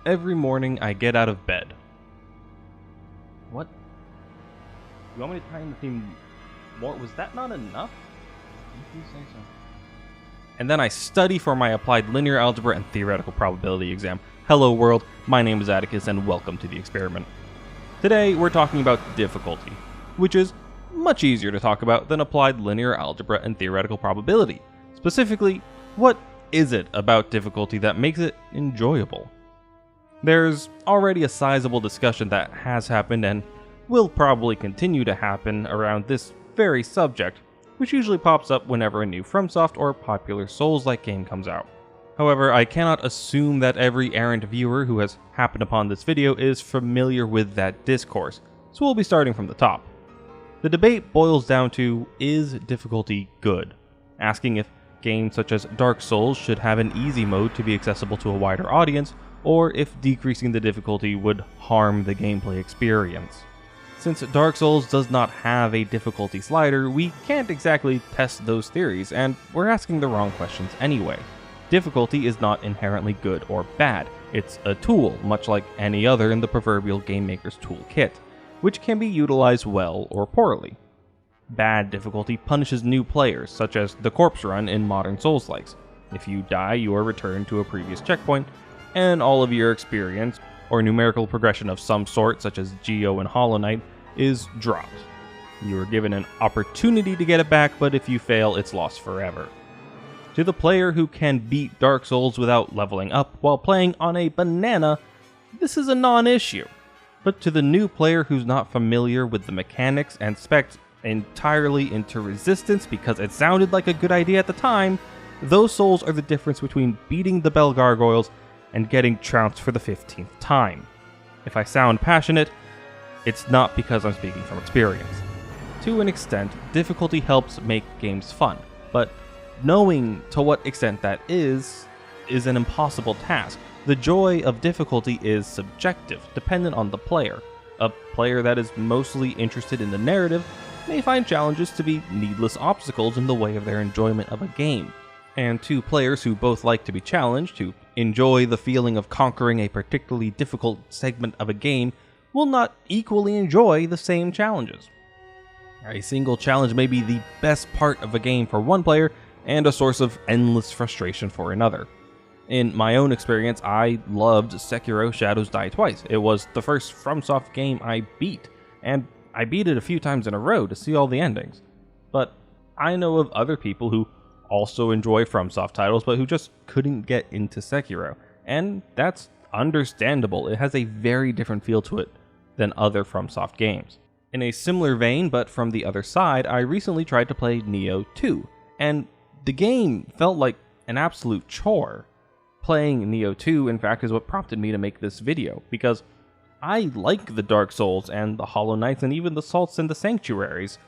every morning I get out of bed. What? You want me to time the theme more? Was that not enough? You say so. And then I study for my applied linear algebra and theoretical probability exam. Hello world, my name is Atticus and welcome to the experiment. Today we're talking about difficulty, which is much easier to talk about than applied linear algebra and theoretical probability. Specifically, what is it about difficulty that makes it enjoyable? There's already a sizable discussion that has happened and will probably continue to happen around this very subject, which usually pops up whenever a new FromSoft or popular Souls-like game comes out. However, I cannot assume that every errant viewer who has happened upon this video is familiar with that discourse, so we'll be starting from the top. The debate boils down to, is difficulty good? Asking if games such as Dark Souls should have an easy mode to be accessible to a wider audience, or if decreasing the difficulty would harm the gameplay experience. Since Dark Souls does not have a difficulty slider, we can't exactly test those theories, and we're asking the wrong questions anyway. Difficulty is not inherently good or bad, it's a tool, much like any other in the proverbial game maker's toolkit, which can be utilized well or poorly. Bad difficulty punishes new players, such as the corpse run in modern Souls-likes. If you die, you are returned to a previous checkpoint, and all of your experience, or numerical progression of some sort, such as Geo and Hollow Knight, is dropped. You are given an opportunity to get it back, but if you fail, it's lost forever. To the player who can beat Dark Souls without leveling up while playing on a banana, this is a non-issue. But to the new player who's not familiar with the mechanics and specs entirely into resistance because it sounded like a good idea at the time, those souls are the difference between beating the Bell Gargoyles and getting trounced for the 15th time. If I sound passionate, it's not because I'm speaking from experience. To an extent, difficulty helps make games fun, but knowing to what extent that is an impossible task. The joy of difficulty is subjective, dependent on the player. A player that is mostly interested in the narrative may find challenges to be needless obstacles in the way of their enjoyment of a game. And two players who both like to be challenged, who enjoy the feeling of conquering a particularly difficult segment of a game, will not equally enjoy the same challenges. A single challenge may be the best part of a game for one player, and a source of endless frustration for another. In my own experience, I loved Sekiro Shadows Die Twice. It was the first FromSoft game I beat, and I beat it a few times in a row to see all the endings. But I know of other people who also enjoy FromSoft titles, but who just couldn't get into Sekiro, and that's understandable. It has a very different feel to it than other FromSoft games. In a similar vein, but from the other side, I recently tried to play Nioh 2, and the game felt like an absolute chore. Playing Nioh 2, in fact, is what prompted me to make this video, because I like the Dark Souls and the Hollow Knights and even the Salts and the Sanctuaries,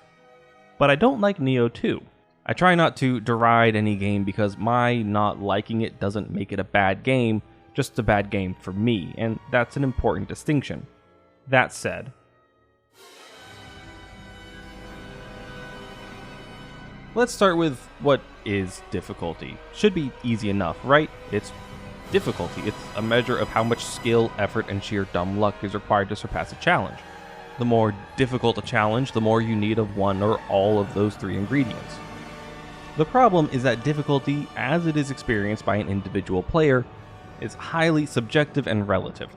but I don't like Nioh 2. I try not to deride any game because my not liking it doesn't make it a bad game, just a bad game for me, and that's an important distinction. That said, let's start with what is difficulty. Should be easy enough, right? It's difficulty. It's a measure of how much skill, effort, and sheer dumb luck is required to surpass a challenge. The more difficult a challenge, the more you need of one or all of those three ingredients. The problem is that difficulty, as it is experienced by an individual player, is highly subjective and relative.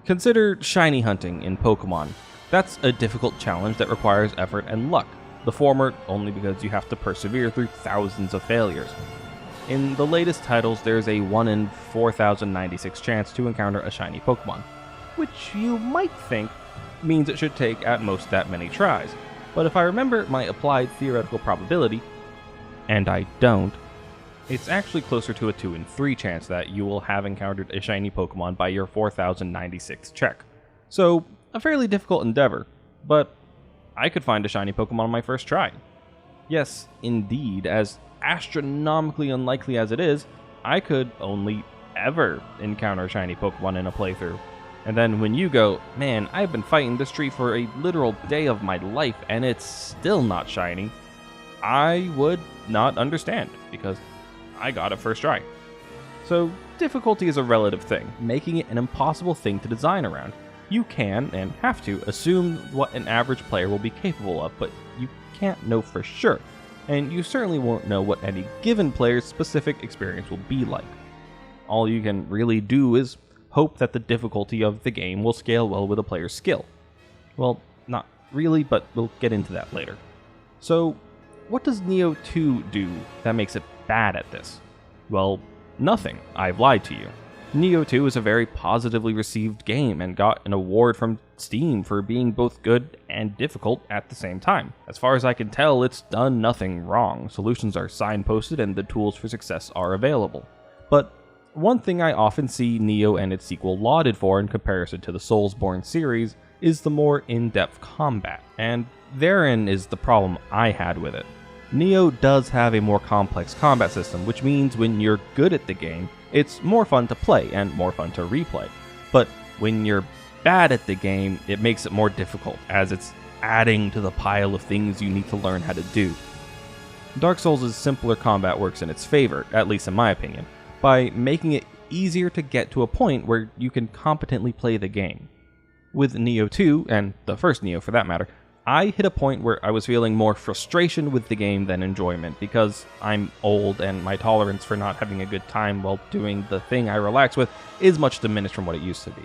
Consider shiny hunting in Pokemon. That's a difficult challenge that requires effort and luck. The former only because you have to persevere through thousands of failures. In the latest titles, there's a 1 in 4,096 chance to encounter a shiny Pokemon, which you might think means it should take at most that many tries. But if I remember my applied theoretical probability, and I don't, it's actually closer to a 2 in 3 chance that you will have encountered a shiny Pokemon by your 4,096 check. So, a fairly difficult endeavor, but I could find a shiny Pokemon on my first try. Yes, indeed, as astronomically unlikely as it is, I could only ever encounter shiny Pokemon in a playthrough. And then when you go, man, I've been fighting this tree for a literal day of my life and it's still not shiny, I would not understand, because I got it first try. So difficulty is a relative thing, making it an impossible thing to design around. You can, and have to, assume what an average player will be capable of, but you can't know for sure, and you certainly won't know what any given player's specific experience will be like. All you can really do is hope that the difficulty of the game will scale well with a player's skill. Well, not really, but we'll get into that later. So, what does Nioh 2 do that makes it bad at this? Well, nothing. I've lied to you. Nioh 2 is a very positively received game and got an award from Steam for being both good and difficult at the same time. As far as I can tell, it's done nothing wrong. Solutions are signposted and the tools for success are available. But one thing I often see Nioh and its sequel lauded for in comparison to the Soulsborne series is the more in-depth combat, and therein is the problem I had with it. Nioh does have a more complex combat system, which means when you're good at the game, it's more fun to play and more fun to replay. But when you're bad at the game, it makes it more difficult, as it's adding to the pile of things you need to learn how to do. Dark Souls' simpler combat works in its favor, at least in my opinion, by making it easier to get to a point where you can competently play the game. With Nioh 2, and the first Nioh for that matter, I hit a point where I was feeling more frustration with the game than enjoyment, because I'm old and my tolerance for not having a good time while doing the thing I relax with is much diminished from what it used to be.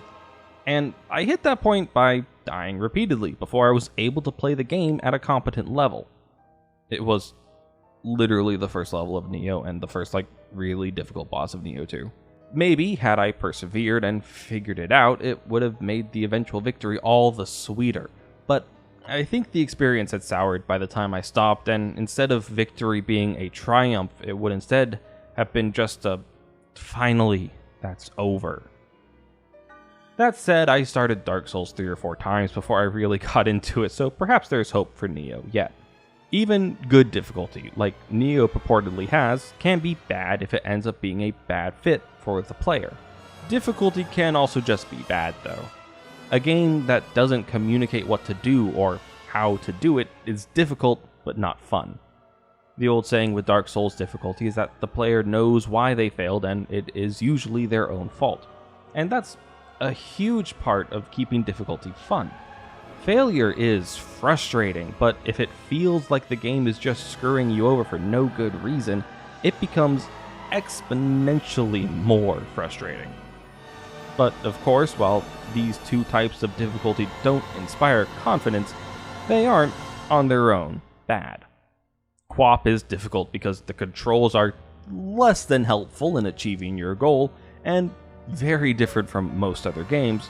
And I hit that point by dying repeatedly before I was able to play the game at a competent level. It was literally the first level of Nioh and the first, really difficult boss of Nioh 2. Maybe, had I persevered and figured it out, it would have made the eventual victory all the sweeter. But I think the experience had soured by the time I stopped, and instead of victory being a triumph, it would instead have been just a, finally, that's over. That said, I started Dark Souls 3 or 4 times before I really got into it, so perhaps there's hope for Nioh yet. Even good difficulty, like Nioh purportedly has, can be bad if it ends up being a bad fit for the player. Difficulty can also just be bad, though. A game that doesn't communicate what to do or how to do it is difficult, but not fun. The old saying with Dark Souls difficulty is that the player knows why they failed and it is usually their own fault. And that's a huge part of keeping difficulty fun. Failure is frustrating, but if it feels like the game is just screwing you over for no good reason, it becomes exponentially more frustrating. But of course, while these two types of difficulty don't inspire confidence, they aren't, on their own, bad. QWOP is difficult because the controls are less than helpful in achieving your goal, and very different from most other games.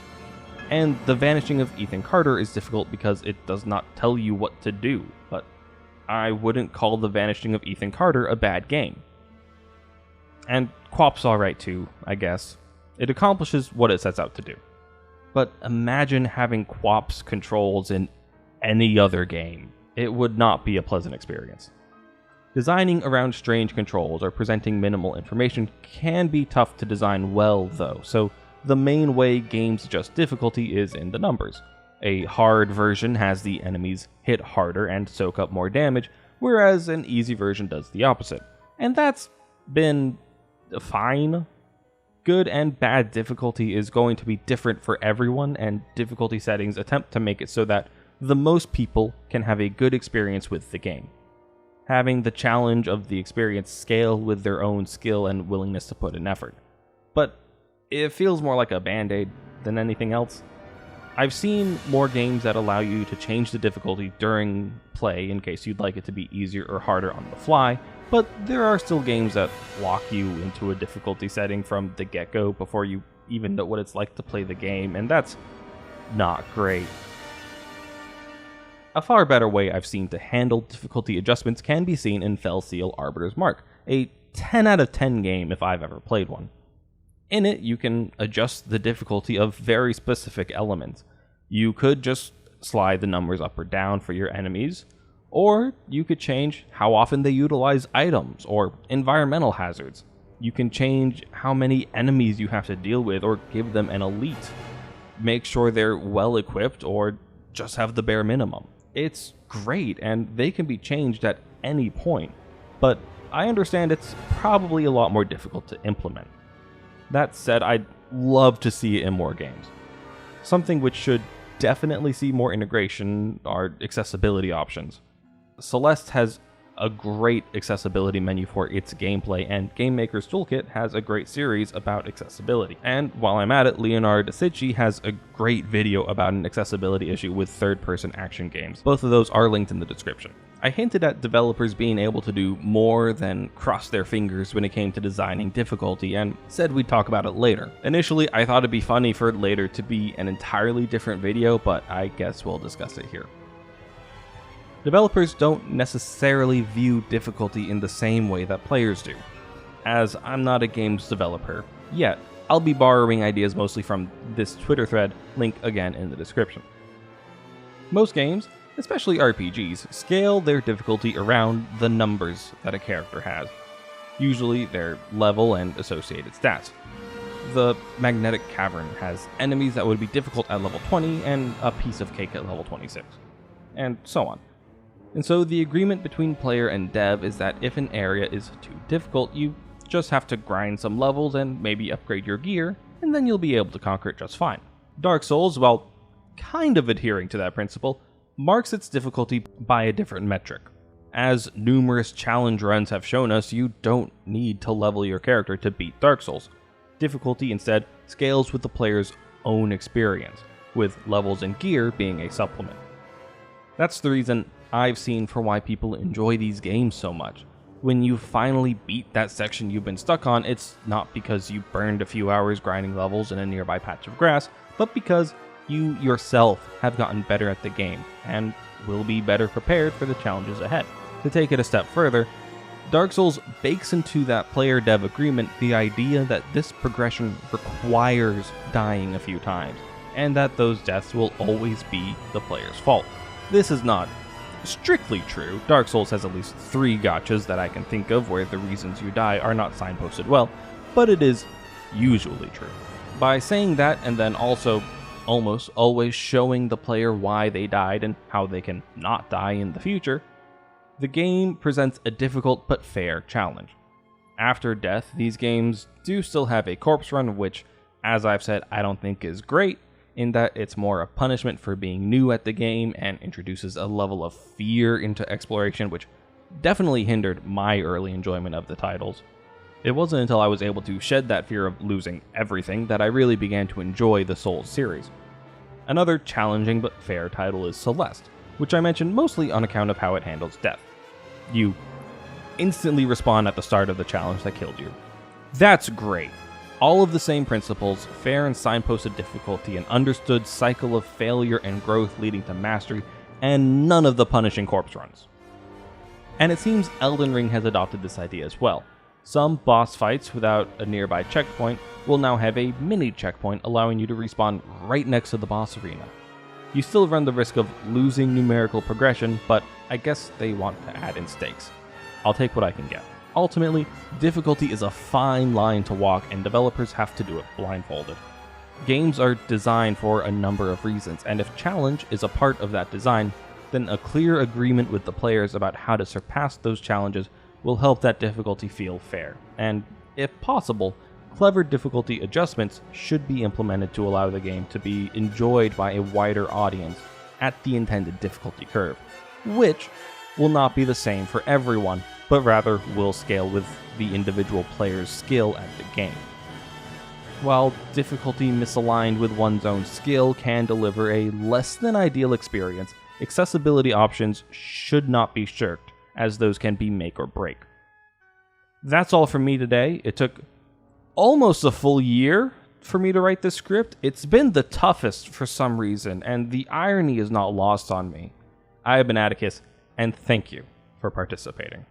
And The Vanishing of Ethan Carter is difficult because it does not tell you what to do, but I wouldn't call The Vanishing of Ethan Carter a bad game. And QWOP's alright too, I guess. It accomplishes what it sets out to do. But imagine having QWOP's controls in any other game. It would not be a pleasant experience. Designing around strange controls or presenting minimal information can be tough to design well, though, so the main way games adjust difficulty is in the numbers. A hard version has the enemies hit harder and soak up more damage, whereas an easy version does the opposite. And that's been fine. Good and bad difficulty is going to be different for everyone, and difficulty settings attempt to make it so that the most people can have a good experience with the game, having the challenge of the experience scale with their own skill and willingness to put in effort. But it feels more like a band-aid than anything else. I've seen more games that allow you to change the difficulty during play in case you'd like it to be easier or harder on the fly, but there are still games that lock you into a difficulty setting from the get-go before you even know what it's like to play the game, and that's not great. A far better way I've seen to handle difficulty adjustments can be seen in Fell Seal Arbiter's Mark, a 10 out of 10 game if I've ever played one. In it, you can adjust the difficulty of very specific elements. You could just slide the numbers up or down for your enemies, or you could change how often they utilize items or environmental hazards. You can change how many enemies you have to deal with or give them an elite. Make sure they're well equipped or just have the bare minimum. It's great, and they can be changed at any point, but I understand it's probably a lot more difficult to implement. That said, I'd love to see it in more games. Something which should definitely see more integration are accessibility options. Celeste has a great accessibility menu for its gameplay, and Game Maker's Toolkit has a great series about accessibility. And while I'm at it, Leonardo da Vinci has a great video about an accessibility issue with third-person action games. Both of those are linked in the description. I hinted at developers being able to do more than cross their fingers when it came to designing difficulty, and said we'd talk about it later. Initially, I thought it'd be funny for it later to be an entirely different video, but I guess we'll discuss it here. Developers don't necessarily view difficulty in the same way that players do. As I'm not a games developer yet, I'll be borrowing ideas mostly from this Twitter thread, link again in the description. Most games, especially RPGs, scale their difficulty around the numbers that a character has, usually their level and associated stats. The Magnetic Cavern has enemies that would be difficult at level 20 and a piece of cake at level 26, and so on. And so the agreement between player and dev is that if an area is too difficult, you just have to grind some levels and maybe upgrade your gear, and then you'll be able to conquer it just fine. Dark Souls, while kind of adhering to that principle, marks its difficulty by a different metric. As numerous challenge runs have shown us, you don't need to level your character to beat Dark Souls. Difficulty instead scales with the player's own experience, with levels and gear being a supplement. That's the reason I've seen for why people enjoy these games so much. When you finally beat that section you've been stuck on, it's not because you burned a few hours grinding levels in a nearby patch of grass, but because you yourself have gotten better at the game, and will be better prepared for the challenges ahead. To take it a step further, Dark Souls bakes into that player-dev agreement the idea that this progression requires dying a few times, and that those deaths will always be the player's fault. This is not strictly true. Dark Souls has at least 3 gotchas that I can think of where the reasons you die are not signposted well, but it is usually true. By saying that, and then also almost always showing the player why they died and how they can not die in the future, the game presents a difficult but fair challenge. After death, these games do still have a corpse run, which, as I've said, I don't think is great, in that it's more a punishment for being new at the game and introduces a level of fear into exploration, which definitely hindered my early enjoyment of the titles. It wasn't until I was able to shed that fear of losing everything that I really began to enjoy the Souls series. Another challenging but fair title is Celeste, which I mentioned mostly on account of how it handles death. You instantly respawn at the start of the challenge that killed you. That's great. All of the same principles, fair and signposted difficulty, an understood cycle of failure and growth leading to mastery, and none of the punishing corpse runs. And it seems Elden Ring has adopted this idea as well. Some boss fights without a nearby checkpoint will now have a mini checkpoint allowing you to respawn right next to the boss arena. You still run the risk of losing numerical progression, but I guess they want to add in stakes. I'll take what I can get. Ultimately, difficulty is a fine line to walk, and developers have to do it blindfolded. Games are designed for a number of reasons, and if challenge is a part of that design, then a clear agreement with the players about how to surpass those challenges will help that difficulty feel fair. And, if possible, clever difficulty adjustments should be implemented to allow the game to be enjoyed by a wider audience at the intended difficulty curve, which will not be the same for everyone, but rather will scale with the individual player's skill at the game. While difficulty misaligned with one's own skill can deliver a less than ideal experience, accessibility options should not be shirked, as those can be make or break. That's all from me today. It took almost a full year for me to write this script. It's been the toughest for some reason, and the irony is not lost on me. I have been Atticus, and thank you for participating.